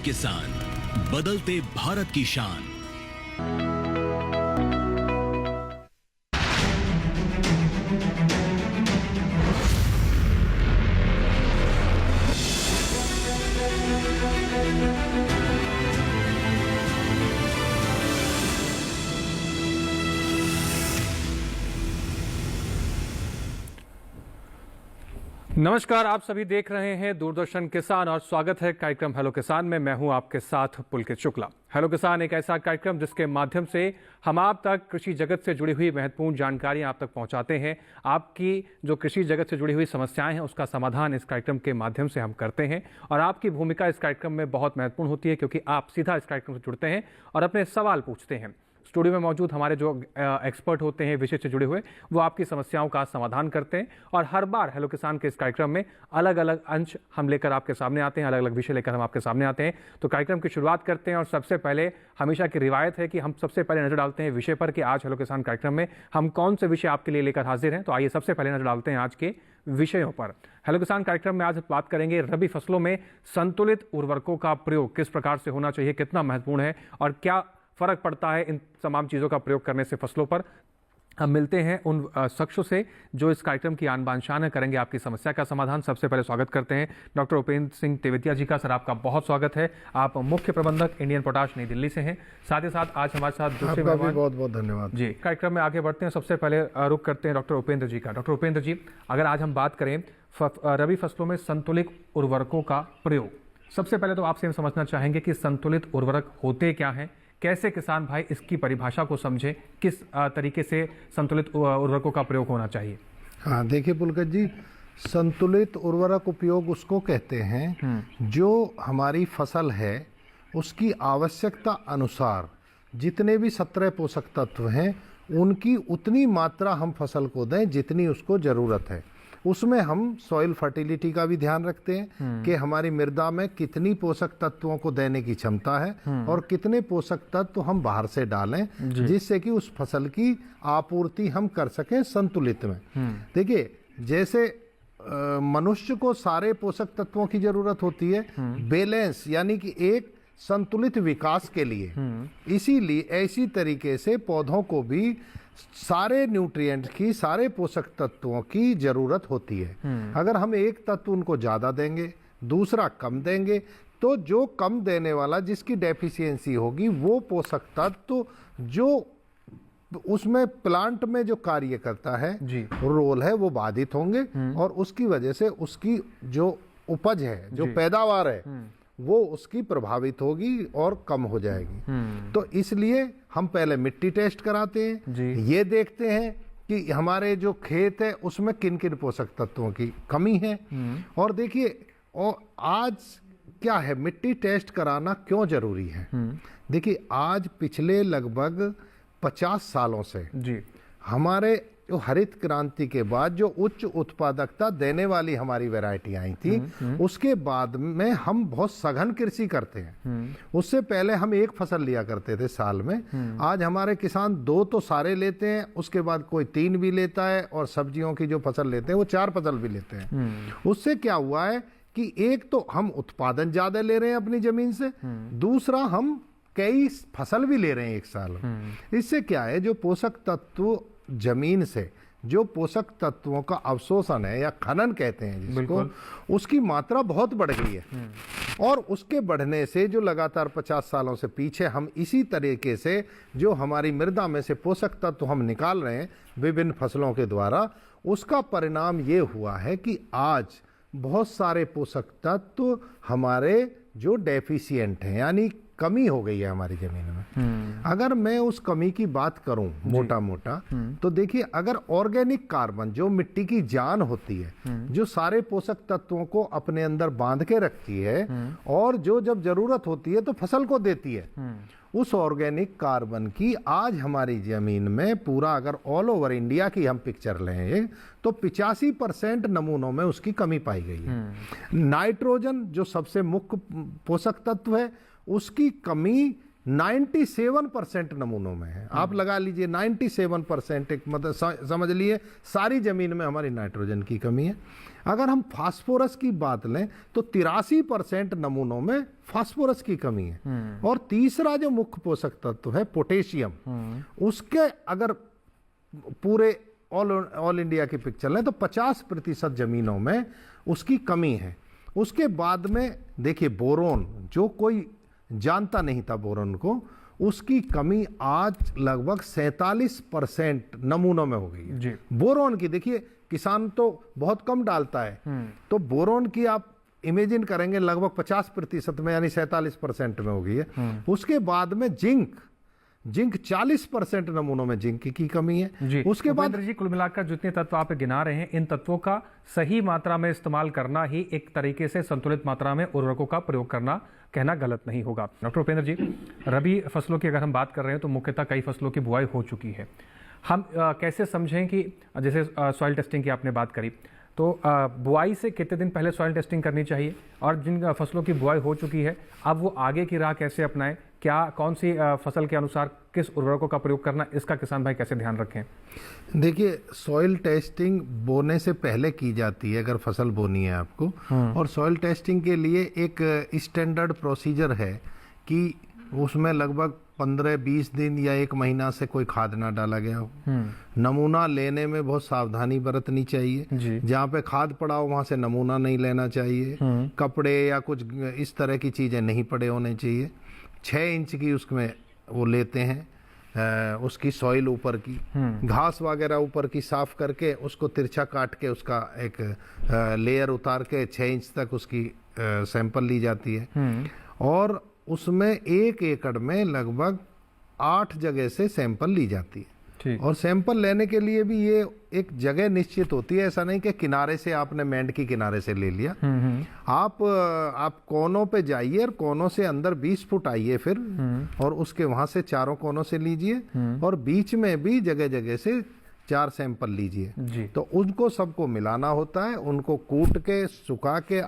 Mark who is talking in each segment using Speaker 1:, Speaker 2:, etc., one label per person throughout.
Speaker 1: किसान, बदलते भारत की शान।
Speaker 2: नमस्कार, आप सभी देख रहे हैं दूरदर्शन किसान और स्वागत है कार्यक्रम हेलो किसान में। मैं हूं आपके साथ पुलकित शुक्ला। हेलो किसान एक ऐसा कार्यक्रम जिसके माध्यम से हम आप तक कृषि जगत से जुड़ी हुई महत्वपूर्ण जानकारियां आप तक पहुंचाते हैं। आपकी जो कृषि जगत से जुड़ी हुई समस्याएं हैं उसका समाधान इस कार्यक्रम के माध्यम से हम करते हैं और आपकी भूमिका इस कार्यक्रम में बहुत महत्वपूर्ण होती है क्योंकि आप सीधा इस कार्यक्रम से जुड़ते हैं और अपने सवाल पूछते हैं। स्टूडियो में मौजूद हमारे जो एक्सपर्ट होते हैं विषय से जुड़े हुए, वो आपकी समस्याओं का समाधान करते हैं और हर बार हेलो किसान के इस कार्यक्रम में अलग अलग अंश हम लेकर आपके सामने आते हैं, अलग अलग विषय लेकर हम आपके सामने आते हैं। तो कार्यक्रम की शुरुआत करते हैं और सबसे पहले हमेशा की रिवायत है कि हम सबसे पहले नजर डालते हैं विषय पर कि आज हेलो किसान कार्यक्रम में हम कौन से विषय आपके लिए लेकर हाजिर हैं। तो आइए सबसे पहले नजर डालते हैं आज के विषयों पर। हेलो किसान कार्यक्रम में आज बात करेंगे रबी फसलों में संतुलित उर्वरकों का प्रयोग किस प्रकार से होना चाहिए, कितना महत्वपूर्ण है और क्या फर्क पड़ता है इन तमाम चीज़ों का प्रयोग करने से फसलों पर। हम मिलते हैं उन शख्सों से जो इस कार्यक्रम की आन बान शान करेंगे आपकी समस्या का समाधान। सबसे पहले स्वागत करते हैं डॉक्टर उपेंद्र सिंह तेवतिया जी का। सर, आपका बहुत स्वागत है। आप मुख्य प्रबंधक इंडियन पोटाश नई दिल्ली से हैं। साथ ही साथ आज हमारे साथ दूसरे मेहमान,
Speaker 3: बहुत बहुत धन्यवाद
Speaker 2: जी। कार्यक्रम में आगे बढ़ते हैं। सबसे पहले रुख करते हैं डॉक्टर उपेंद्र जी का। डॉक्टर उपेंद्र जी, अगर आज हम बात करें रबी फसलों में संतुलित उर्वरकों का प्रयोग, सबसे पहले तो आपसे हम समझना चाहेंगे कि संतुलित उर्वरक होते क्या हैं, कैसे किसान भाई इसकी परिभाषा को समझें, किस तरीके से संतुलित उर्वरकों का प्रयोग होना चाहिए।
Speaker 3: हाँ, देखिए पुलकित जी, संतुलित उर्वरक उपयोग उसको कहते हैं जो हमारी फसल है उसकी आवश्यकता अनुसार जितने भी 17 पोषक तत्व हैं उनकी उतनी मात्रा हम फसल को दें जितनी उसको ज़रूरत है। उसमें हम सॉइल फर्टिलिटी का भी ध्यान रखते हैं कि हमारी मृदा में कितनी पोषक तत्वों को देने की क्षमता है और कितने पोषक तत्व हम बाहर से डालें जिससे कि उस फसल की आपूर्ति हम कर सकें संतुलित में। देखिए, जैसे मनुष्य को सारे पोषक तत्वों की जरूरत होती है बैलेंस यानी कि एक संतुलित विकास के लिए, इसीलिए ऐसी तरीके से पौधों को भी सारे न्यूट्रिएंट की, सारे पोषक तत्वों की जरूरत होती है। अगर हम एक तत्व उनको ज्यादा देंगे, दूसरा कम देंगे, तो जो कम देने वाला जिसकी डेफिशिएंसी होगी वो पोषक तत्व जो उसमें प्लांट में जो कार्य करता है रोल है वो बाधित होंगे और उसकी वजह से उसकी जो उपज है, जो पैदावार है वो उसकी प्रभावित होगी और कम हो जाएगी। तो इसलिए हम पहले मिट्टी टेस्ट कराते हैं, ये देखते हैं कि हमारे जो खेत है उसमें किन किन पोषक तत्वों की कमी है। और देखिए, और आज क्या है, मिट्टी टेस्ट कराना क्यों जरूरी है। देखिए, आज पिछले लगभग 50 सालों से हमारे जो हरित क्रांति के बाद जो उच्च उत्पादकता देने वाली हमारी वैरायटी आई थी उसके बाद में हम बहुत सघन कृषि करते हैं। उससे पहले हम एक फसल लिया करते थे साल में, आज हमारे किसान 2 तो सारे लेते हैं, उसके बाद कोई 3 भी लेता है और सब्जियों की जो फसल लेते हैं वो 4 फसल भी लेते हैं। उससे क्या हुआ है कि एक तो हम उत्पादन ज्यादा ले रहे हैं अपनी जमीन से, दूसरा हम कई फसल भी ले रहे हैं एक साल में। इससे क्या है, जो पोषक तत्व जमीन से जो पोषक तत्वों का अवशोषण है या खनन कहते हैं जिसको, उसकी मात्रा बहुत बढ़ गई है। और उसके बढ़ने से जो लगातार 50 सालों से पीछे हम इसी तरीके से जो हमारी मृदा में से पोषक तत्व हम निकाल रहे हैं विभिन्न फसलों के द्वारा, उसका परिणाम ये हुआ है कि आज बहुत सारे पोषक तत्व हमारे जो डेफिशिएंट हैं यानी कमी हो गई है हमारी जमीन में। अगर मैं उस कमी की बात करूं मोटा मोटा, तो देखिए, अगर ऑर्गेनिक कार्बन जो मिट्टी की जान होती है, जो सारे पोषक तत्वों को अपने अंदर बांध के रखती है और जो जब जरूरत होती है तो फसल को देती है, उस ऑर्गेनिक कार्बन की आज हमारी जमीन में पूरा अगर ऑल ओवर इंडिया की हम पिक्चर लें तो 85% नमूनों में उसकी कमी पाई गई है। नाइट्रोजन जो सबसे मुख्य पोषक तत्व है उसकी कमी 97% नमूनों में है। आप लगा लीजिए 97%, एक मतलब समझ लिए सारी जमीन में हमारी नाइट्रोजन की कमी है। अगर हम फास्फोरस की बात लें तो 83% नमूनों में फास्फोरस की कमी है। और तीसरा जो मुख्य पोषक तत्व है पोटेशियम, उसके अगर पूरे ऑल इंडिया की पिक्चर लें तो 50% जमीनों में उसकी कमी है। उसके बाद में देखिए बोरोन, जो कोई जानता नहीं था बोरोन को, उसकी कमी आज लगभग 47% नमूनों में हो गई है
Speaker 2: जी।
Speaker 3: बोरोन की। देखिए किसान तो बहुत कम डालता है, तो बोरोन की आप इमेजिन करेंगे लगभग 50% में, यानी 47% में हो गई है। उसके बाद में जिंक 40% नमूनों में जिंक की कमी है
Speaker 2: जी।
Speaker 3: उसके बाद
Speaker 2: जी, कुल मिलाकर जितने तत्व आप गिना रहे हैं, इन तत्वों का सही मात्रा में इस्तेमाल करना ही एक तरीके से संतुलित मात्रा में उर्वरकों का प्रयोग करना, कहना गलत नहीं होगा। डॉक्टर उपेंद्र जी, रबी फसलों की अगर हम बात कर रहे हैं तो मुख्यतः कई फसलों की बुआई हो चुकी है। हम कैसे समझें कि जैसे सॉइल टेस्टिंग की आपने बात करी, तो बुआई से कितने दिन पहले सॉइल टेस्टिंग करनी चाहिए, और जिन फसलों की बुआई हो चुकी है अब वो आगे की राह कैसे अपनाएं, क्या कौन सी फसल के अनुसार किस उर्वरकों का प्रयोग करना, इसका किसान भाई कैसे ध्यान रखें?
Speaker 3: देखिए सॉइल टेस्टिंग बोने से पहले की जाती है अगर फसल बोनी है आपको, और सॉइल टेस्टिंग के लिए एक स्टैंडर्ड प्रोसीजर है कि उसमें लगभग 15-20 दिन या 1 महीना से कोई खाद ना डाला गया हो। नमूना लेने में बहुत सावधानी बरतनी चाहिए। जहाँ पे खाद पड़ा हो वहाँ से नमूना नहीं लेना चाहिए। कपड़े या कुछ इस तरह की चीज़ें नहीं पड़े होने चाहिए। 6 इंच की उसमें वो लेते हैं उसकी सॉइल ऊपर की, घास वगैरह ऊपर की साफ करके उसको तिरछा काट के उसका एक लेयर उतार के 6 इंच तक उसकी सैंपल ली जाती है। और उसमें 1 एकड़ में लगभग 8 जगह से सैंपल ली जाती है। और सैंपल लेने के लिए भी ये एक जगह निश्चित होती है, ऐसा नहीं कि किनारे से आपने मैंड की किनारे से ले लिया। आप कोनों पे जाइए और कोनों से अंदर 20 फुट आइए फिर, और उसके वहां से चारों कोनों से लीजिए, और बीच में भी जगह जगह से 4 सैंपल लीजिए। तो उनको सबको मिलाना होता है, उनको कूट के सुखा के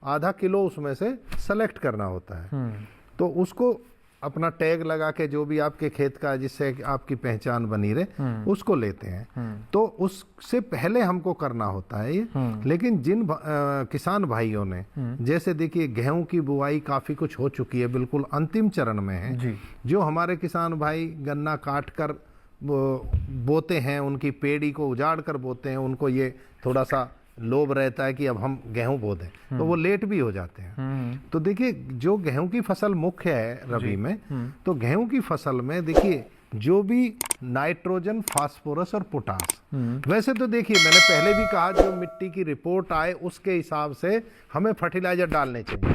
Speaker 3: आधा किलो उसमें से सेलेक्ट करना होता है। तो उसको अपना टैग लगा के, जो भी आपके खेत का जिससे आपकी पहचान बनी रहे, उसको लेते हैं। तो उससे पहले हमको करना होता है ये। लेकिन जिन किसान भाइयों ने, जैसे देखिए गेहूं की बुआई काफी कुछ हो चुकी है, बिल्कुल अंतिम चरण में है। जो हमारे किसान भाई गन्ना काट कर बोते हैं, उनकी पेड़ी को उजाड़ कर बोते हैं, उनको ये थोड़ा सा लोभ रहता है कि अब हम गेहूं बो दें, तो वो लेट भी हो जाते हैं। तो देखिए जो गेहूं की फसल मुख्य है रबी में, तो गेहूं की फसल में देखिए जो भी नाइट्रोजन, फास्फोरस और पोटास, वैसे तो देखिए मैंने पहले भी कहा जो मिट्टी की रिपोर्ट आए उसके हिसाब से हमें फर्टिलाइजर डालने चाहिए।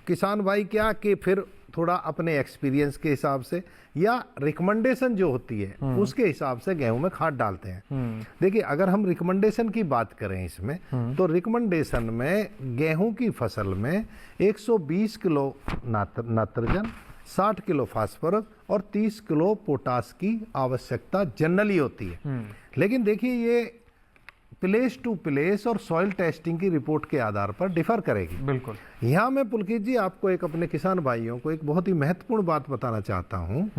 Speaker 3: किसान भाई क्या कि फिर थोड़ा अपने एक्सपीरियंस के हिसाब से या रिकमेंडेशन जो होती है उसके हिसाब से गेहूं में खाद डालते हैं। देखिए अगर हम रिकमेंडेशन की बात करें इसमें, तो रिकमेंडेशन में गेहूं की फसल में 120 किलो नाइट्रोजन, 60 किलो फास्फोरस और 30 किलो पोटास की आवश्यकता जनरली होती है। लेकिन देखिए ये प्लेस टू प्लेस और सॉइल टेस्टिंग की रिपोर्ट के आधार पर डिफर करेगी।
Speaker 2: बिल्कुल।
Speaker 3: यहाँ मैं पुलकित जी आपको एक अपने किसान भाइयों को एक बहुत ही महत्वपूर्ण बात बताना चाहता हूँ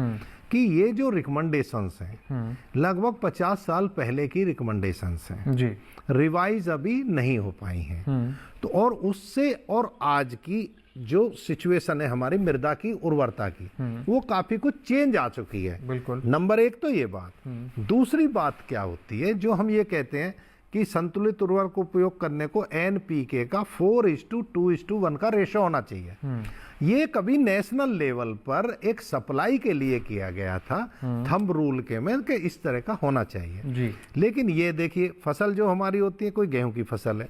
Speaker 3: कि ये जो रिकमेंडेशंस हैं लगभग 50 साल पहले की रिकमेंडेशंस हैं
Speaker 2: जी,
Speaker 3: रिवाइज अभी नहीं हो पाई हैं। तो और उससे और आज की जो सिचुएशन है हमारी मृदा की उर्वरता की, वो काफी कुछ चेंज आ चुकी है।
Speaker 2: बिल्कुल।
Speaker 3: नंबर 1 तो ये बात। दूसरी बात क्या होती है, जो हम ये कहते हैं कि संतुलित उर्वरक उपयोग करने को NPK का 4:2:1 का रेशो होना चाहिए। ये कभी नेशनल लेवल पर एक सप्लाई के लिए किया गया था, थंब रूल के में कि इस तरह का होना चाहिए
Speaker 2: जी।
Speaker 3: लेकिन ये देखिए फसल जो हमारी होती है, कोई गेहूं की फसल है,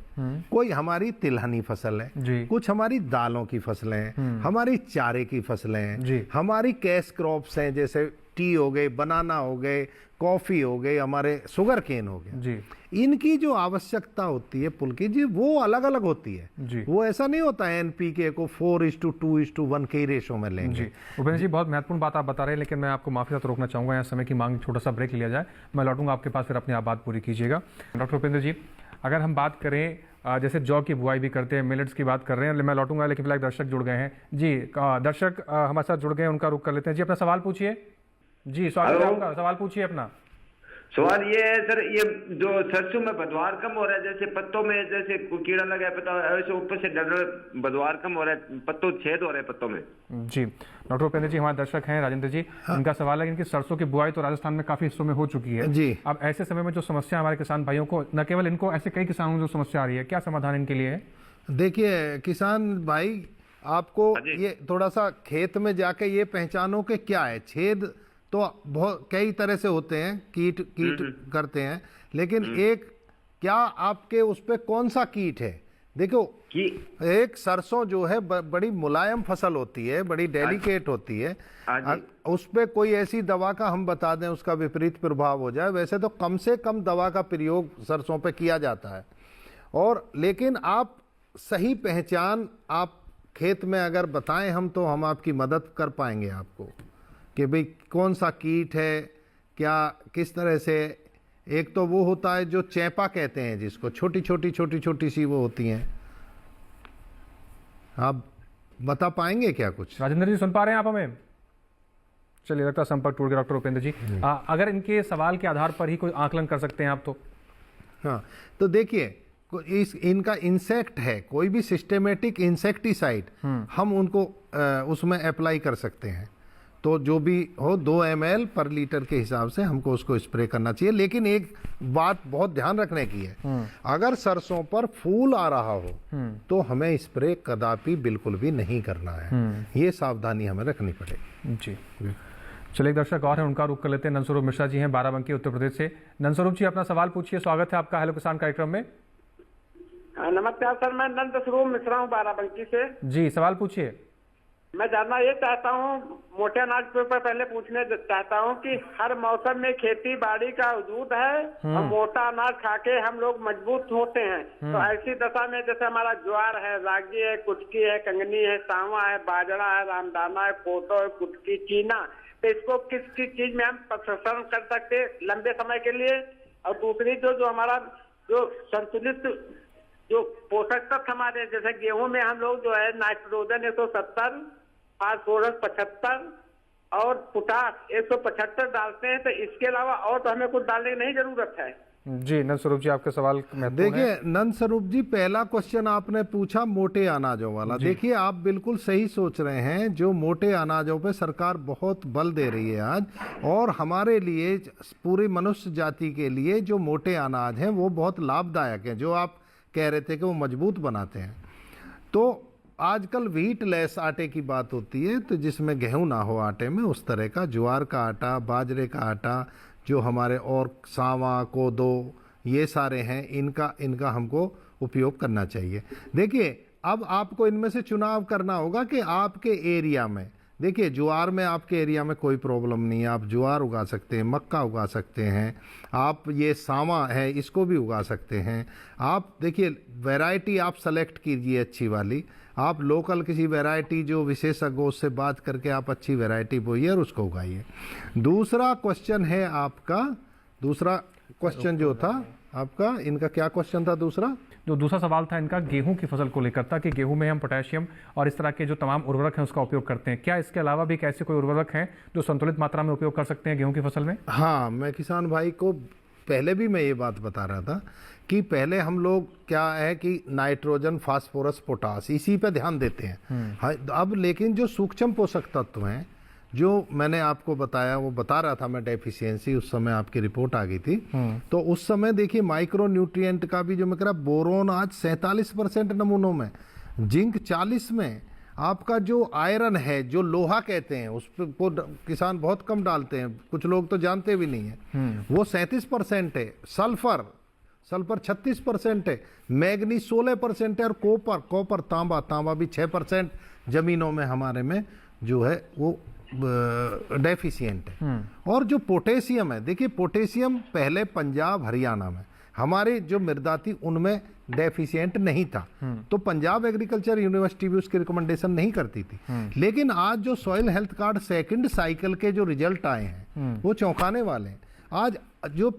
Speaker 3: कोई हमारी तिलहनी फसल है, कुछ हमारी दालों की फसलें हैं, हमारी चारे की फसलें हैं, हमारी कैश क्रॉप्स हैं, जैसे टी हो गए, बनाना हो गए, कॉफी हो गई, हमारे शुगर केन हो गए जी। इनकी जो आवश्यकता होती है पुलकित जी वो अलग अलग होती है जी। वो ऐसा नहीं होता है NPK को 4:2:1 के रेशो में लेंगे जी।
Speaker 2: उपेंद्र जी बहुत महत्वपूर्ण बात आप बता रहे हैं, लेकिन मैं आपको माफी से रोकना चाहूंगा, यहाँ समय की मांग, छोटा सा ब्रेक लिया जाए, मैं लौटूंगा आपके पास, फिर अपनी आप बात पूरी कीजिएगा। डॉक्टर उपेंद्र जी, अगर हम बात करें जैसे जौ की बुआई भी करते हैं, मिलेट्स की बात कर रहे हैं। मैं लौटूंगा, लेकिन फिलहाल एक दर्शक जुड़ गए हैं जी। दर्शक हमारे साथ जुड़ गए हैं, उनका रुख कर लेते हैं जी। अपना सवाल पूछिए जी। स्वागत है आपका, सवाल पूछिए अपना।
Speaker 4: सवाल ये है सर, ये जो सरसों में बदवार कम हो रहा है, जैसे पत्तों में जैसे कीड़ा लगा है, पता ऐसे ऊपर से बदवार कम हो रहा है, पत्तों छेद हो रहे हैं पत्तों में
Speaker 2: जी। डॉक्टर उपेंद्र जी हमारे दर्शक हैं, राजेंद्र जी। इनका सवाल है कि इनकी सरसों की बुआई तो राजस्थान में काफी हिस्सों में हो चुकी है
Speaker 3: जी।
Speaker 2: अब ऐसे समय में जो समस्या हमारे किसान भाइयों को, न केवल इनको, ऐसे कई किसानों को जो समस्या आ रही है, क्या समाधान इनके लिए है?
Speaker 3: देखिए किसान भाई, आपको ये थोड़ा सा खेत में जाके ये पहचानो कि क्या है। छेद तो बहुत कई तरह से होते हैं, कीट करते हैं, लेकिन एक क्या आपके उस पे कौन सा कीट है? देखो एक सरसों जो है बड़ी मुलायम फसल होती है, बड़ी डेलिकेट होती है। उस पे कोई ऐसी दवा का हम बता दें उसका विपरीत प्रभाव हो जाए, वैसे तो कम से कम दवा का प्रयोग सरसों पे किया जाता है। और लेकिन आप सही पहचान आप खेत में अगर बताएं हम, तो हम आपकी मदद कर पाएंगे आपको कि भाई कौन सा कीट है, क्या किस तरह से। एक तो वो होता है जो चैपा कहते हैं, जिसको छोटी छोटी सी वो होती हैं। आप बता पाएंगे क्या कुछ?
Speaker 2: राजेंद्र जी सुन पा रहे हैं आप हमें? चलिए, लगता है संपर्क टूट गया डॉक्टर उपेंद्र जी। अगर इनके सवाल के आधार पर ही कोई आकलन कर सकते हैं आप तो।
Speaker 3: हाँ, तो देखिए इनका इंसेक्ट है, कोई भी सिस्टेमेटिक इंसेक्टिसाइड हम उनको उसमें अप्लाई कर सकते हैं। तो जो भी हो 2 ml पर लीटर के हिसाब से हमको उसको स्प्रे करना चाहिए। लेकिन एक बात बहुत ध्यान रखने की है, अगर सरसों पर फूल आ रहा हो तो हमें स्प्रे कदापि बिल्कुल भी नहीं करना है। ये सावधानी हमें रखनी पड़ेगी
Speaker 2: जी। चलिए, एक दर्शक और है, उनका रुख कर लेते हैं। नंदस्वरूप मिश्रा जी हैं, बाराबंकी, उत्तर प्रदेश से। नंदस्वरूप जी अपना सवाल पूछिए, स्वागत है आपका हेलो किसान कार्यक्रम में।
Speaker 5: नमस्कार सर, मैं नंदस्वरूप मिश्रा हूँ बाराबंकी से जी।
Speaker 2: सवाल पूछिए।
Speaker 5: मैं जानना ये चाहता हूँ, मोटे अनाज के ऊपर पहले पूछने चाहता हूँ कि हर मौसम में खेती बाड़ी का वजूद है और मोटा अनाज खाके हम लोग मजबूत होते हैं। तो ऐसी दशा में जैसे हमारा ज्वार है, रागी है, कुटकी है, कंगनी है, सांवा है, बाजरा है, रामदाना है, कोटो है, कुटकी, चीना, तो इसको किस किस चीज में हम प्रसंस्करण कर सकते हैं लंबे समय के लिए? और दूसरी जो हमारा जो संतुलित जो पोषक तत्व हमारे, जैसे गेहूं में हम लोग जो है नाइट्रोजन 170, फास्फोरस 75 और पोटाश 175 डालते हैं, तो इसके अलावा और तो हमें कुछ डालने की नहीं जरूरत है
Speaker 2: जी। नंदस्वरूप जी आपके सवाल
Speaker 3: देखिए नंदस्वरूप जी, पहला क्वेश्चन आपने पूछा मोटे अनाजों वाला। देखिए आप बिल्कुल सही सोच रहे हैं, जो मोटे अनाजों पे सरकार बहुत बल दे रही है आज, और हमारे लिए पूरी मनुष्य जाति के लिए जो मोटे अनाज हैं वो बहुत लाभदायक हैं। जो आप कह रहे थे कि वो मजबूत बनाते हैं, तो आजकल व्हीट लेस आटे की बात होती है, तो जिसमें गेहूं ना हो आटे में, उस तरह का ज्वार का आटा, बाजरे का आटा, जो हमारे और सांवा, कोदो, ये सारे हैं, इनका हमको उपयोग करना चाहिए। देखिए अब आपको इनमें से चुनाव करना होगा कि आपके एरिया में, देखिए ज्वार में आपके एरिया में कोई प्रॉब्लम नहीं है, आप ज्वार उगा सकते हैं, मक्का उगा सकते हैं, आप ये सांवा है इसको भी उगा सकते हैं। आप देखिए वैरायटी आप सेलेक्ट कीजिए अच्छी वाली, आप लोकल किसी वैरायटी जो विशेषज्ञों से बात करके आप अच्छी वैरायटी बोइए और उसको उगाइए। दूसरा क्वेश्चन है आपका, दूसरा क्वेश्चन जो था आपका, इनका क्या क्वेश्चन था दूसरा?
Speaker 2: जो दूसरा सवाल था इनका गेहूं की फसल को लेकर था कि गेहूं में हम पोटेशियम और इस तरह के जो तमाम उर्वरक हैं उसका उपयोग करते हैं, क्या इसके अलावा भी ऐसे कोई उर्वरक हैं जो संतुलित मात्रा में उपयोग कर सकते हैं गेहूं की फसल में?
Speaker 3: हाँ, मैं किसान भाई को पहले भी मैं ये बात बता रहा था कि पहले हम लोग क्या है कि नाइट्रोजन, फास्फोरस, पोटास इसी पे ध्यान देते हैं। अब लेकिन जो सूक्ष्म पोषक तत्व हैं जो मैंने आपको बताया, वो बता रहा था मैं डेफिशिएंसी, उस समय आपकी रिपोर्ट आ गई थी, तो उस समय देखिए माइक्रो न्यूट्रिएंट का भी जो मैं कह रहा, बोरोन आज 47% नमूनों में, जिंक 40 में, आपका जो आयरन है, जो लोहा कहते हैं, उस पर किसान बहुत कम डालते हैं, कुछ लोग तो जानते भी नहीं है, वो 37% है। सल्फर 36% है, मैग्नीज 16% है, और कॉपर तांबा भी 6% जमीनों में हमारे में जो है वो डेफिशिएंट है। और जो पोटेशियम है, देखिए पोटेशियम पहले पंजाब हरियाणा में हमारी जो मृदा थी उनमें डेफिशिएंट नहीं था, तो पंजाब एग्रीकल्चर यूनिवर्सिटी भी उसकी रिकमेंडेशन नहीं करती थी। लेकिन आज जो soil health card second cycle के जो रिजल्ट आए हैं वो चौंकाने वाले हैं। आज जो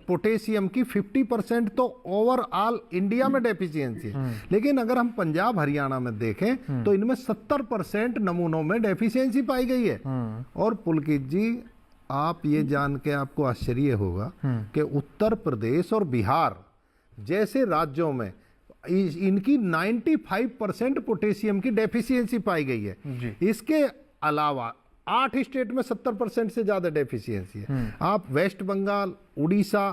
Speaker 3: पोटेशियम की 50% तो ओवरऑल इंडिया में डेफिशिएंसी है। लेकिन अगर हम पंजाब हरियाणा में देखें तो इनमें 70% नमूनों में डेफिशिएंसी पाई गई है। और पुलकित जी, आप ये जान के आपको आश्चर्य होगा कि उत्तर प्रदेश और बिहार जैसे राज्यों में इनकी 95% पोटेशियम की डेफिशिएंसी पाई गई है। इसके अलावा 8 स्टेट में 70% से ज्यादा डेफिशिएंसी है। आप वेस्ट बंगाल, उड़ीसा,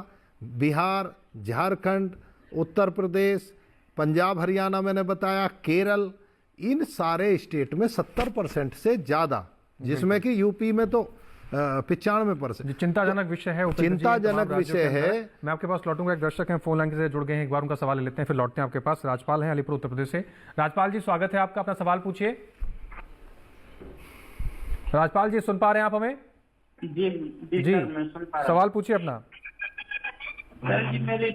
Speaker 3: बिहार, झारखंड, उत्तर प्रदेश, पंजाब हरियाणा मैंने बताया, केरल, इन सारे स्टेट में 70% से ज्यादा, जिसमें कि यूपी में तो 95%।
Speaker 2: चिंताजनक विषय है,
Speaker 3: चिंताजनक विषय है।
Speaker 2: मैं आपके पास लौटूंगा। एक दर्शक हैं फोन लाइन से जुड़ गए हैं, एक बार उनका सवाल ले लेते हैं, फिर लौटते हैं आपके पास। राजपाल हैं अलीपुर उत्तर प्रदेश से। राजपाल जी, स्वागत है आपका, अपना सवाल पूछिए। राजपाल जी, सुन पा रहे हैं आप हमें?
Speaker 5: जी सर, मैं सुन पा रहा हूं।
Speaker 2: सवाल पूछिए अपना।
Speaker 5: सर जी, मेरी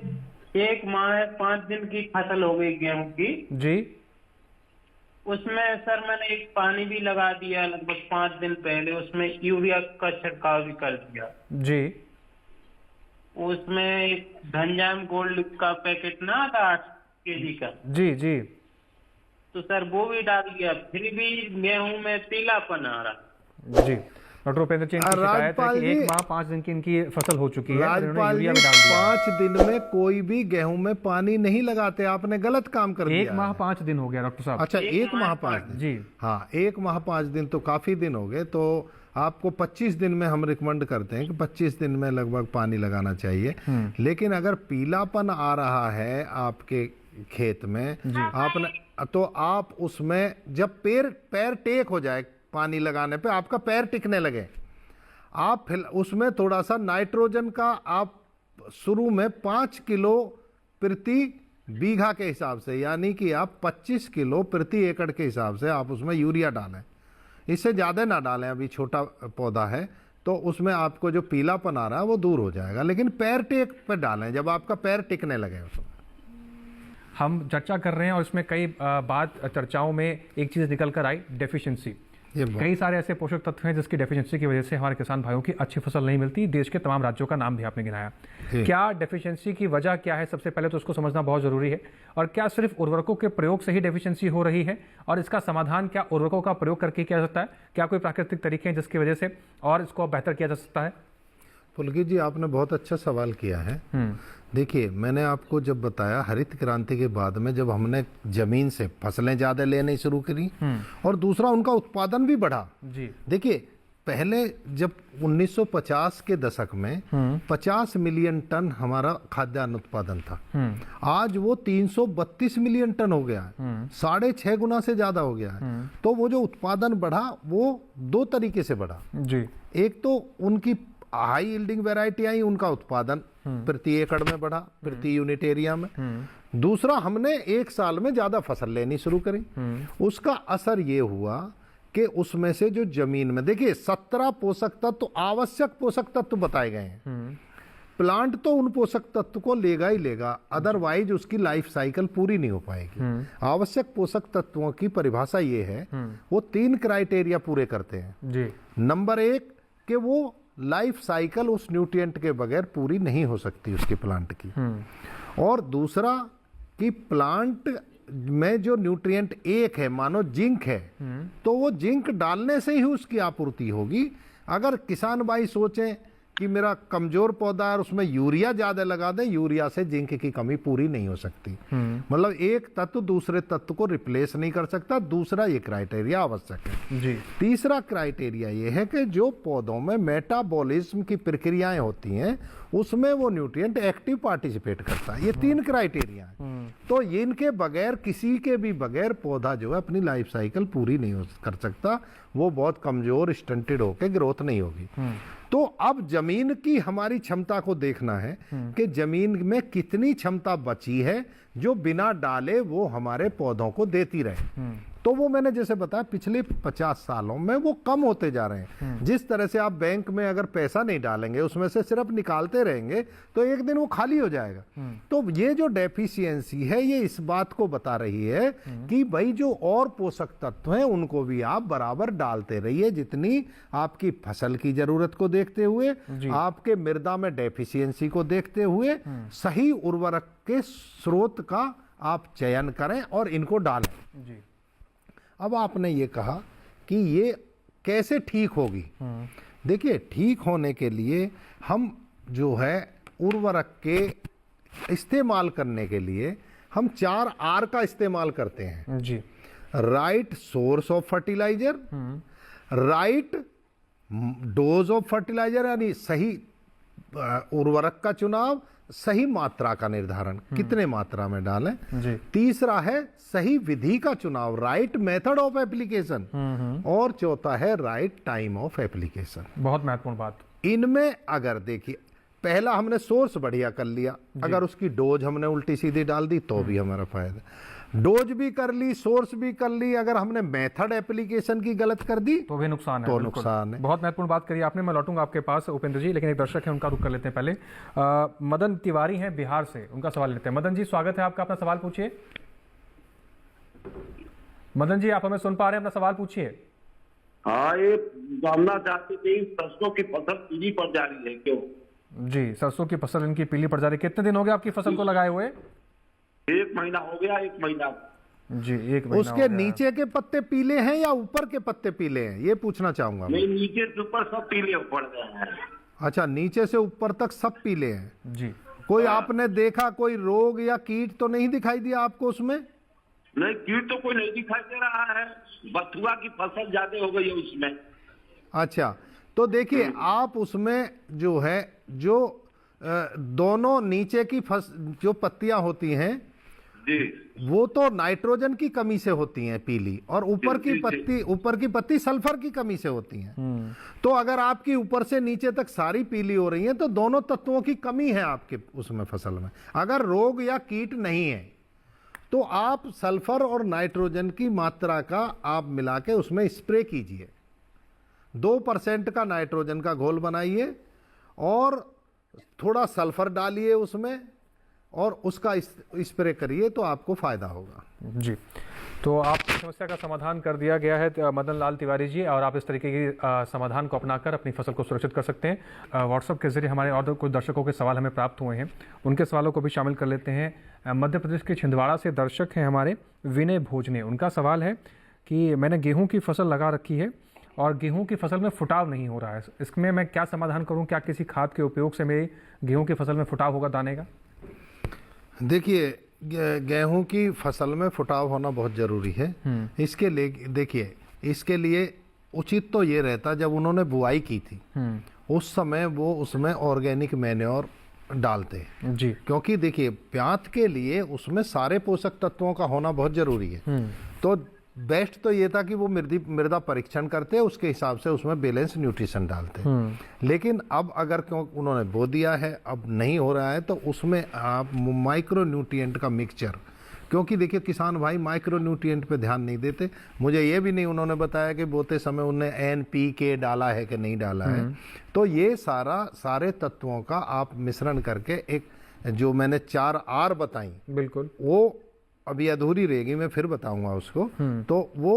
Speaker 5: 1 माह 5 दिन की फसल हो गई गेहूं की
Speaker 2: जी।
Speaker 5: उसमें सर मैंने एक पानी भी लगा दिया लगभग 5 दिन पहले, उसमें यूरिया का छिड़काव भी कर दिया
Speaker 2: जी।
Speaker 5: उसमें एक धनजाम गोल्ड का पैकेट ना आता 8 kg का,
Speaker 2: जी जी।
Speaker 5: तो सर वो भी डाल दिया, फिर भी गेहूं में पीलापन आ रहा।
Speaker 2: जी, डॉक्टर उपेंद्र सिंह की शिकायत है कि 1 माह 5 दिन की इनकी फसल हो चुकी है।
Speaker 3: राजपाल जी, 5 दिन में कोई भी गेहूं में पानी नहीं लगाते, आपने गलत काम कर दिया।
Speaker 2: 1 माह 5 दिन हो गया डॉक्टर साहब।
Speaker 3: अच्छा, 1 माह 5 दिन
Speaker 2: जी।
Speaker 3: हाँ, 1 माह 5 दिन तो काफी दिन हो गए। तो आपको 25 दिन में हम रिकमेंड करते हैं कि 25 दिन में लगभग पानी लगाना चाहिए। लेकिन अगर पीलापन आ रहा है आपके खेत में आपने, तो आप उसमें जब पैर टेक हो जाए पानी लगाने पे, आपका पैर टिकने लगे, आप फिर उसमें थोड़ा सा नाइट्रोजन का आप शुरू में 5 किलो प्रति बीघा के हिसाब से, यानी कि आप 25 किलो प्रति एकड़ के हिसाब से आप उसमें यूरिया डालें। इससे ज़्यादा ना डालें, अभी छोटा पौधा है तो उसमें आपको जो पीलापन आ रहा है वो दूर हो जाएगा। लेकिन पैर टेक पे डालें जब आपका पैर टिकने लगे। उसमें
Speaker 2: हम चर्चा कर रहे हैं और इसमें कई बात चर्चाओं में एक चीज़ निकल कर आई, डेफिशिएंसी। कई सारे ऐसे पोषक तत्व हैं जिसकी डेफिशिएंसी की वजह से हमारे किसान भाइयों की अच्छी फसल नहीं मिलती। देश के तमाम राज्यों का नाम भी आपने गिनाया। क्या डेफिशिएंसी की वजह क्या है, सबसे पहले तो उसको समझना बहुत जरूरी है। और क्या सिर्फ उर्वरकों के प्रयोग से ही डेफिशिएंसी हो रही है, और इसका समाधान क्या उर्वरकों का प्रयोग करके किया जा सकता है? क्या कोई प्राकृतिक तरीके हैं जिसकी वजह से और इसको बेहतर किया जा सकता है?
Speaker 3: पुलकित जी, आपने बहुत अच्छा सवाल किया है। देखिए, मैंने आपको जब बताया हरित क्रांति के बाद में जब हमने जमीन से फसलें ज्यादा लेनी शुरू करी और दूसरा उनका उत्पादन भी बढ़ा
Speaker 2: जी।
Speaker 3: देखिए, पहले जब 1950 के दशक में 50 मिलियन टन हमारा खाद्यान्न उत्पादन था, आज वो 332 मिलियन टन हो गया है, 6.5 गुना से ज्यादा हो गया है। तो वो जो उत्पादन बढ़ा वो 2 तरीके से बढ़ा जी। एक तो उनकी हाई यील्डिंग वैरायटी आई, उनका उत्पादन प्रति एकड़ में बढ़ा, प्रति यूनिट एरिया में। दूसरा, हमने 1 साल में ज्यादा फसल लेनी शुरू करी। उसका असर ये हुआ कि उसमें से जो जमीन में, देखिए 17 पोषक तत्व, आवश्यक पोषक तत्व बताए गए हैं। प्लांट तो उन पोषक तत्व को लेगा ही लेगा, अदरवाइज उसकी लाइफ साइकिल पूरी नहीं हो पाएगी। आवश्यक पोषक तत्वों की परिभाषा ये है, वो 3 क्राइटेरिया पूरे करते हैं जी। नंबर 1 कि वो लाइफ साइकिल उस न्यूट्रिएंट के बगैर पूरी नहीं हो सकती उसकी प्लांट की। और दूसरा कि प्लांट में जो न्यूट्रिएंट एक है, मानो जिंक है, तो वो जिंक डालने से ही उसकी आपूर्ति होगी। अगर किसान भाई सोचें कि मेरा कमजोर पौधा है और उसमें यूरिया ज्यादा लगा दें, यूरिया से जिंक की कमी पूरी नहीं हो सकती। मतलब एक तत्व दूसरे तत्व को रिप्लेस नहीं कर सकता। दूसरा ये क्राइटेरिया आवश्यक है जी। तीसरा क्राइटेरिया ये है कि जो पौधों में मेटाबॉलिज्म की प्रक्रियाएं होती हैं उसमें वो न्यूट्रिएंट एक्टिव पार्टिसिपेट करता है। ये 3 क्राइटेरिया है। तो इनके बगैर, किसी के भी बगैर पौधा जो है अपनी लाइफ साइकिल पूरी नहीं कर सकता। वो बहुत कमजोर, स्टंटेड होकर ग्रोथ नहीं होगी। तो अब जमीन की हमारी क्षमता को देखना है कि जमीन में कितनी क्षमता बची है जो बिना डाले वो हमारे पौधों को देती रहे। तो वो मैंने जैसे बताया पिछले 50 सालों में वो कम होते जा रहे हैं। जिस तरह से आप बैंक में अगर पैसा नहीं डालेंगे, उसमें से सिर्फ निकालते रहेंगे, तो एक दिन वो खाली हो जाएगा। तो ये जो डेफिशिएंसी है ये इस बात को बता रही है कि भाई जो और पोषक तत्व हैं उनको भी आप बराबर डालते रहिए, जितनी आपकी फसल की जरूरत को देखते हुए, आपके मृदा में डेफिशिएंसी को देखते हुए सही उर्वरक के स्रोत का आप चयन करें और इनको डालें।
Speaker 2: जी।
Speaker 3: अब आपने ये कहा कि ये कैसे ठीक होगी। देखिए, ठीक होने के लिए हम जो है उर्वरक के इस्तेमाल करने के लिए हम 4 R का इस्तेमाल करते हैं
Speaker 2: जी।
Speaker 3: Right source of fertilizer, right dose of fertilizer, यानी सही उर्वरक का चुनाव, सही मात्रा का निर्धारण, कितने मात्रा में डालें
Speaker 2: जी।
Speaker 3: तीसरा है सही विधि का चुनाव, राइट मेथड ऑफ एप्लीकेशन, और चौथा है राइट टाइम ऑफ एप्लीकेशन।
Speaker 2: बहुत महत्वपूर्ण बात।
Speaker 3: इनमें अगर देखिए, पहला हमने सोर्स बढ़िया कर लिया, अगर उसकी डोज हमने उल्टी सीधी डाल दी तो भी हमारा फायदा। डोज भी कर ली, सोर्स भी कर ली, अगर हमने मेथड एप्लीकेशन की गलत कर दी
Speaker 2: तो भी नुकसान है।
Speaker 3: तो
Speaker 2: बिल्कुल।
Speaker 3: नुकसान है।
Speaker 2: बहुत महत्वपूर्ण बात करी आपने। मैं लौटूंगा आपके पास उपेंद्र जी, लेकिन एक दर्शक है उनका रुख कर लेते हैं पहले। मदन तिवारी हैं बिहार से, उनका सवाल लेते हैं। मदन जी, स्वागत है आपका, अपना सवाल पूछिए। मदन जी, आप हमें सुन पा रहे हैं? अपना सवाल पूछिए।
Speaker 6: हाँ, ये जानना चाहते थे सरसों की फसल पीली पड़ जा रही है क्यों?
Speaker 2: जी, सरसों की फसल इनकी पीली पड़ जा रही है। कितने दिन हो गए आपकी फसल को लगाए हुए?
Speaker 6: 1 महीना हो गया, 1 महीना।
Speaker 2: जी, 1 महीना।
Speaker 3: उसके नीचे के पत्ते पीले हैं या ऊपर के पत्ते पीले हैं, ये पूछना चाहूंगा।
Speaker 6: नहीं, नीचे से ऊपर सब पीले पड़ गए हैं।
Speaker 3: अच्छा, नीचे से ऊपर तक सब पीले हैं
Speaker 2: जी।
Speaker 3: कोई आपने देखा कोई रोग या कीट तो नहीं दिखाई दिया आपको उसमें?
Speaker 6: नहीं, कीट तो कोई नहीं दिखाई दे रहा है, बथुआ की फसल ज्यादा हो गई है उसमें।
Speaker 3: अच्छा, तो देखिए आप उसमें जो है जो दोनों नीचे की जो पत्तियां होती हैं
Speaker 6: जी,
Speaker 3: वो तो नाइट्रोजन की कमी से होती हैं पीली, और ऊपर की पत्ती सल्फर की कमी से होती हैं। तो अगर आपकी ऊपर से नीचे तक सारी पीली हो रही हैं तो दोनों तत्वों की कमी है आपके उसमें फसल में। अगर रोग या कीट नहीं है तो आप सल्फर और नाइट्रोजन की मात्रा का आप मिला के उसमें स्प्रे कीजिए। 2% का नाइट्रोजन का घोल बनाइए और थोड़ा सल्फर डालिए उसमें और उसका स्प्रे करिए तो आपको फायदा होगा।
Speaker 2: जी, तो आपकी समस्या का समाधान कर दिया गया है मदन लाल तिवारी जी, और आप इस तरीके की समाधान को अपनाकर अपनी फसल को सुरक्षित कर सकते हैं। व्हाट्सएप के जरिए हमारे और कुछ दर्शकों के सवाल हमें प्राप्त हुए हैं, उनके सवालों को भी शामिल कर लेते हैं। मध्य प्रदेश के छिंदवाड़ा से दर्शक हैं हमारे विनय भोजने। उनका सवाल है कि मैंने गेहूँ की फसल लगा रखी है और गेहूं की फसल में फुटाव नहीं हो रहा है, इसमें मैं क्या समाधान करूं? क्या किसी खाद के उपयोग से मेरी गेहूं की फसल में फुटाव होगा दाने का?
Speaker 3: देखिए, गेहूं की फसल में फुटाव होना बहुत जरूरी है। इसके लिए देखिए, इसके लिए उचित तो ये रहता जब उन्होंने बुआई की थी उस समय वो उसमें ऑर्गेनिक मैन्योर डालते हैं
Speaker 2: जी,
Speaker 3: क्योंकि देखिए प्याज के लिए उसमें सारे पोषक तत्वों का होना बहुत जरूरी है। तो बेस्ट तो ये था कि वो मृदा परीक्षण करते, उसके हिसाब से उसमें बैलेंस न्यूट्रिशन डालते। लेकिन अब अगर क्यों उन्होंने बो दिया है, अब नहीं हो रहा है, तो उसमें आप माइक्रो न्यूट्रिएंट का मिक्सचर, क्योंकि देखिए किसान भाई माइक्रो न्यूट्रिएंट पे ध्यान नहीं देते। मुझे ये भी नहीं उन्होंने बताया कि बोते समय उन्हें NPK डाला है कि नहीं डाला है। तो ये सारे तत्वों का आप मिश्रण करके एक जो मैंने 4 R बताई, बिल्कुल वो अभी अधूरी रहेगी, मैं फिर बताऊंगा उसको। तो वो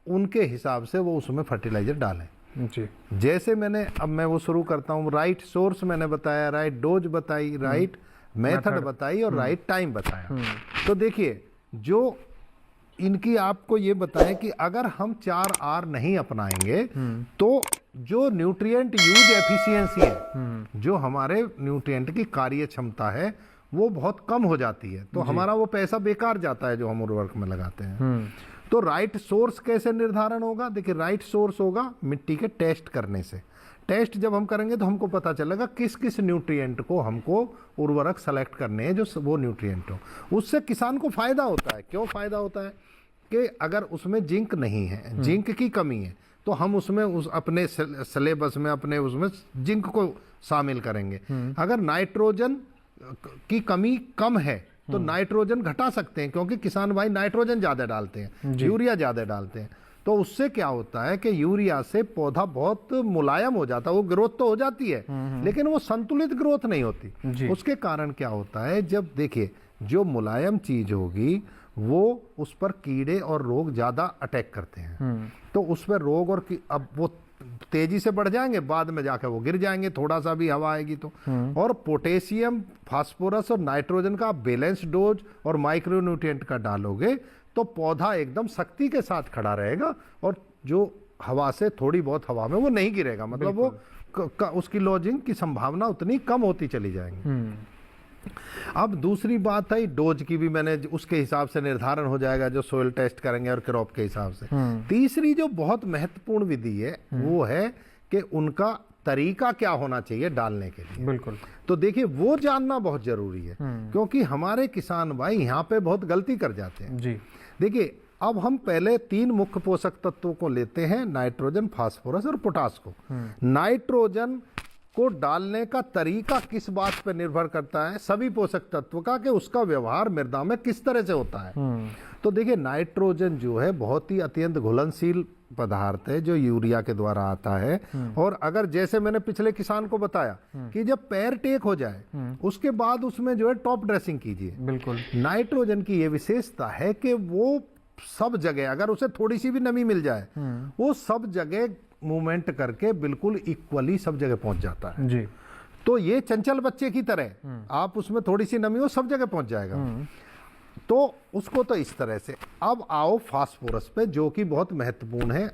Speaker 3: उनके हिसाब से वो उसमें फर्टिलाइजर डालें
Speaker 2: जी।
Speaker 3: जैसे अब मैं वो शुरू करता हूँ। राइट सोर्स मैंने बताया, राइट डोज बताई, राइट मेथड बताई और राइट टाइम बताया। तो देखिए, जो इनकी आपको ये बताएं कि अगर हम 4 R नहीं अपनाएंगे तो जो न्यूट्रिएंट यूज एफिशिएंसी है, जो हमारे न्यूट्रिएंट की कार्य क्षमता है, वो बहुत कम हो जाती है। तो हमारा वो पैसा बेकार जाता है जो हम उर्वरक में लगाते हैं। तो राइट सोर्स कैसे निर्धारण होगा? देखिए, राइट सोर्स होगा मिट्टी के टेस्ट करने से। टेस्ट जब हम करेंगे तो हमको पता चलेगा किस किस न्यूट्रिएंट को हमको उर्वरक सेलेक्ट करने हैं जो वो न्यूट्रिएंट हो। उससे किसान को फायदा होता है। क्यों फायदा होता है? कि अगर उसमें जिंक नहीं है, जिंक की कमी है, तो हम उसमें अपने सिलेबस में अपने उसमें जिंक को शामिल करेंगे। अगर नाइट्रोजन की कमी कम है तो नाइट्रोजन घटा सकते हैं, क्योंकि किसान भाई नाइट्रोजन ज्यादा डालते हैं, यूरिया ज्यादा डालते हैं। तो उससे क्या होता है कि यूरिया से पौधा बहुत मुलायम हो जाता है, वो ग्रोथ तो हो जाती है लेकिन वो संतुलित ग्रोथ नहीं होती। उसके कारण क्या होता है, जब देखिए जो मुलायम चीज होगी वो उस पर कीड़े और रोग ज्यादा अटैक करते हैं, तो उस पर रोग और अब वो तेजी से बढ़ जाएंगे, बाद में जाकर वो गिर जाएंगे, थोड़ा सा भी हवा आएगी तो। और पोटेशियम, फास्फोरस और नाइट्रोजन का बैलेंस डोज और माइक्रोन्यूट्रिएंट का डालोगे तो पौधा एकदम सख्ती के साथ खड़ा रहेगा, और जो हवा से थोड़ी बहुत हवा में वो नहीं गिरेगा, मतलब वो उसकी लॉजिंग की संभावना उतनी कम होती चली जाएंगी। अब दूसरी बात है डोज की भी, मैंने उसके हिसाब से निर्धारण हो जाएगा जो सोइल टेस्ट करेंगे और क्रॉप के हिसाब से। तीसरी जो बहुत महत्वपूर्ण विधि है वो है कि उनका तरीका क्या होना चाहिए डालने के लिए।
Speaker 2: बिल्कुल।
Speaker 3: तो देखिए वो जानना बहुत जरूरी है, क्योंकि हमारे किसान भाई यहाँ पे बहुत गलती कर जाते हैं
Speaker 2: जी।
Speaker 3: देखिए अब हम पहले 3 मुख्य पोषक तत्वों को लेते हैं, नाइट्रोजन, फास्फोरस और पोटास को। नाइट्रोजन को डालने का तरीका किस बात पर निर्भर करता है, सभी पोषक तत्व का, कि उसका व्यवहार मृदा में किस तरह से होता है। तो देखिए नाइट्रोजन जो है बहुत ही अत्यंत घुलनशील पदार्थ है जो यूरिया के द्वारा आता है, और अगर जैसे मैंने पिछले किसान को बताया कि जब पैर टेक हो जाए उसके बाद उसमें जो है टॉप ड्रेसिंग कीजिए।
Speaker 2: बिल्कुल।
Speaker 3: नाइट्रोजन की ये विशेषता है कि वो सब जगह, अगर उसे थोड़ी सी भी नमी मिल जाए वो सब जगह मूवमेंट करके बिल्कुल इक्वली सब जगह पहुंच जाता है
Speaker 2: जी।
Speaker 3: तो ये चंचल बच्चे की तरह, आप उसमें थोड़ी सी नमी हो सब जगह पहुंच जाएगा। तो उसको तो इस तरह से। अब आओ फास्फोरस पे, जो कि बहुत महत्वपूर्ण है,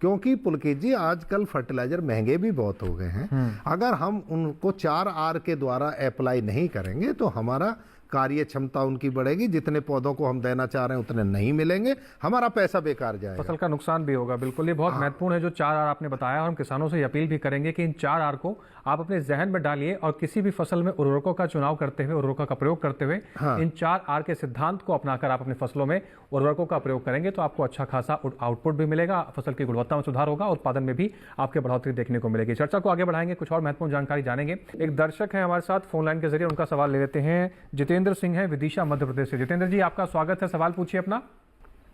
Speaker 3: क्योंकि पुलकित जी आजकल फर्टिलाइजर महंगे भी बहुत हो गए हैं। अगर हम उनको 4R के द्वारा अप्लाई नहीं करेंगे तो हमारा कार्य क्षमता उनकी बढ़ेगी, जितने पौधों को हम देना चाह रहे हैं उतने नहीं मिलेंगे, हमारा पैसा बेकार जाएगा,
Speaker 2: फसल का नुकसान भी होगा। बिल्कुल, ये बहुत महत्वपूर्ण है जो 4R आपने बताया, और हम किसानों से अपील भी करेंगे कि इन 4R को आप अपने जहन में डालिए, और किसी भी फसल में उर्वरकों का चुनाव करते हुए, उर्वरकों का प्रयोग करते हुए इन 4R के सिद्धांत को अपनाकर आप अपनी फसलों में उर्वरकों का प्रयोग करेंगे तो आपको अच्छा खासा आउटपुट भी मिलेगा, फसल की गुणवत्ता में सुधार होगा, उत्पादन में भी आपके बढ़ोतरी देखने को मिलेगी। चर्चा को आगे बढ़ाएंगे, कुछ और महत्वपूर्ण जानकारी जानेंगे। एक दर्शक है हमारे साथ फोन लाइन के जरिए, उनका सवाल ले लेते हैं। जितेंद्र सिंह है विदिशा मध्य प्रदेश से। जितेंद्र जी आपका स्वागत है, सवाल पूछिए अपना।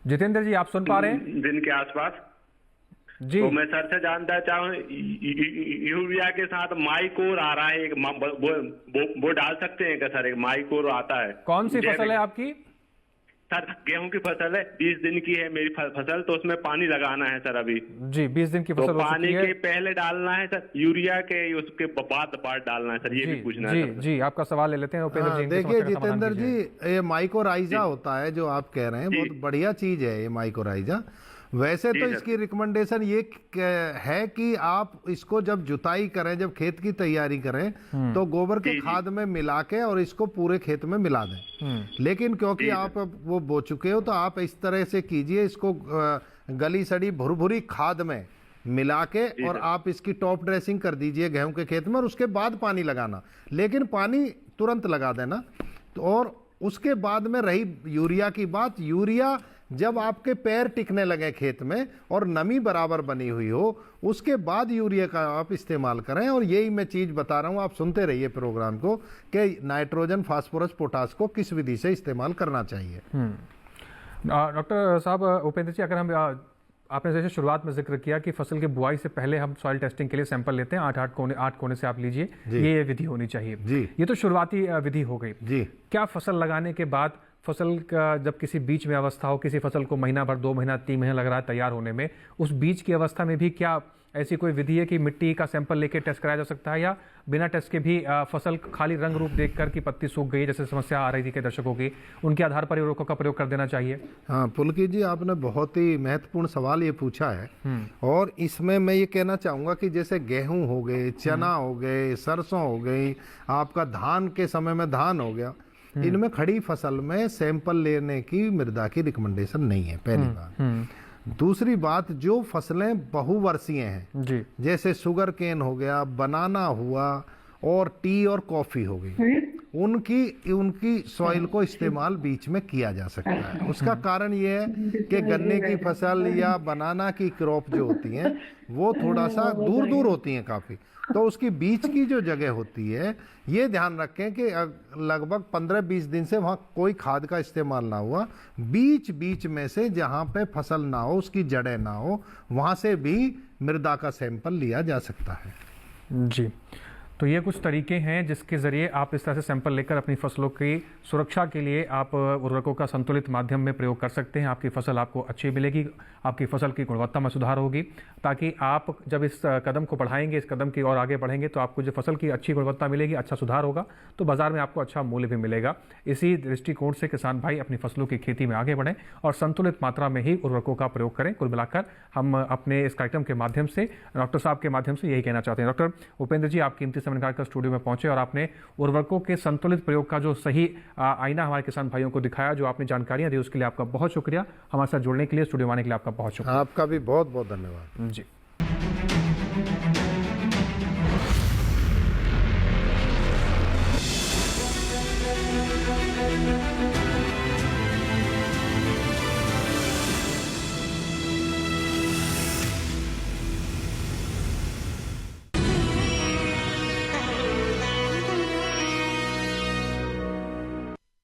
Speaker 2: जितेंद्र जी आप सुन पा रहे हैं?
Speaker 6: दिन के आसपास
Speaker 2: जी।
Speaker 6: तो मैं सर से जानना चाहूँ, यूरिया के साथ माइकोर आ रहा है, एक वो डाल सकते हैं क्या सर? एक माइकोर आता है।
Speaker 2: कौन सी फसल है आपकी?
Speaker 6: सर गेहूं की फसल है, 20 दिन की है मेरी फसल, तो उसमें पानी लगाना है सर अभी
Speaker 2: जी। 20 दिन की फसल
Speaker 6: तो
Speaker 2: हो
Speaker 6: पानी
Speaker 2: चुकी है।
Speaker 6: के पहले डालना है सर यूरिया के, उसके बाद डालना है सर, ये भी पूछना है सर।
Speaker 2: जी आपका सवाल ले लेते हैं उपेंद्र जी।
Speaker 3: देखिए जितेंद्र जी, ये माइकोराइजा होता है जो आप कह रहे हैं, बहुत बढ़िया चीज है ये माइकोराइजा। वैसे तो इसकी रिकमेंडेशन ये है कि आप इसको जब जुताई करें, जब खेत की तैयारी करें तो गोबर के खाद में मिला के और इसको पूरे खेत में मिला दें। लेकिन क्योंकि आप वो बो चुके हो तो आप इस तरह से कीजिए, इसको गली सड़ी भुरभुरी खाद में मिला के और आप इसकी टॉप ड्रेसिंग कर दीजिए गेहूं के खेत में, और उसके बाद पानी लगाना, लेकिन पानी तुरंत लगा देना। और उसके बाद में रही यूरिया की बात, यूरिया जब आपके पैर टिकने लगे खेत में और नमी बराबर बनी हुई हो, उसके बाद यूरिया का आप इस्तेमाल करें। और यही मैं चीज बता रहा हूं, आप सुनते रहिए प्रोग्राम को, कि नाइट्रोजन, फास्फोरस, पोटास को किस विधि से इस्तेमाल करना चाहिए।
Speaker 2: डॉक्टर साहब, उपेंद्र जी, अगर हम आपने जैसे शुरुआत में जिक्र किया कि फसल की बुआई से पहले हम सॉइल टेस्टिंग के लिए सैंपल लेते हैं, 8 कोने से आप लीजिए, ये विधि होनी चाहिए
Speaker 3: जी।
Speaker 2: ये तो शुरुआती विधि हो गई
Speaker 3: जी।
Speaker 2: क्या फसल लगाने के बाद फसल का जब किसी बीज में अवस्था हो, किसी फसल को महीना भर, 2 महीना, 3 महीना लग रहा है तैयार होने में, उस बीज की अवस्था में भी क्या ऐसी कोई विधि है कि मिट्टी का सैंपल लेके टेस्ट कराया जा सकता है, या बिना टेस्ट के भी फसल खाली रंग रूप देखकर कि पत्ती सूख गई जैसे समस्या आ रही थी के दर्शकों की, उनके आधार पर उर्वरकों का प्रयोग कर देना चाहिए?
Speaker 3: हाँ पुलकित जी, आपने बहुत ही महत्वपूर्ण सवाल ये पूछा है, और इसमें मैं ये कहना चाहूंगा कि जैसे गेहूं हो गए, चना हो गए, सरसों हो गई, आपका धान के समय में धान हो गया, इनमें खड़ी फसल में सैंपल लेने की मृदा की रिकमेंडेशन नहीं है, पहली बात। दूसरी बात, जो फसलें बहुवर्षीय हैं जैसे शुगर केन हो गया, बनाना हुआ और टी और कॉफी हो गई, उनकी सॉइल को इस्तेमाल बीच में किया जा सकता है। उसका कारण ये है कि गन्ने की फसल या बनाना की क्रॉप जो होती हैं वो थोड़ा सा दूर दूर होती हैं काफ़ी, तो उसकी बीच की जो जगह होती है ये ध्यान रखें कि लगभग 15-20 दिन से वहाँ कोई खाद का इस्तेमाल ना हुआ, बीच बीच में से जहाँ पे फसल ना हो, उसकी जड़ें ना हो, वहाँ से भी मृदा का सैंपल लिया जा सकता है।
Speaker 2: जी, तो ये कुछ तरीके हैं जिसके ज़रिए आप इस तरह से सैंपल लेकर अपनी फसलों की सुरक्षा के लिए आप उर्वरकों का संतुलित माध्यम में प्रयोग कर सकते हैं। आपकी फसल आपको अच्छी मिलेगी, आपकी फसल की गुणवत्ता में सुधार होगी, ताकि आप जब इस कदम को बढ़ाएंगे, इस कदम की ओर आगे बढ़ेंगे, तो आपको जो फसल की अच्छी गुणवत्ता मिलेगी, अच्छा सुधार होगा, तो बाजार में आपको अच्छा मूल्य भी मिलेगा। इसी दृष्टिकोण से किसान भाई अपनी फसलों की खेती में आगे बढ़ें और संतुलित मात्रा में ही उर्वरकों का प्रयोग करें। कुल मिलाकर हम अपने इस कार्यक्रम के माध्यम से, डॉक्टर साहब के माध्यम से यही कहना चाहते हैं। डॉक्टर उपेंद्र जी, आप कीमती समय निकालकर स्टूडियो में पहुंचे और आपने उर्वरकों के संतुलित प्रयोग का जो सही आईना हमारे किसान भाइयों को दिखाया, जो आपने जानकारियां दी, उसके लिए आपका बहुत शुक्रिया। हमारे साथ जुड़ने के लिए, स्टूडियो में आने के लिए आपका बहुत शुक्रिया।
Speaker 3: आपका भी बहुत बहुत धन्यवाद
Speaker 2: जी।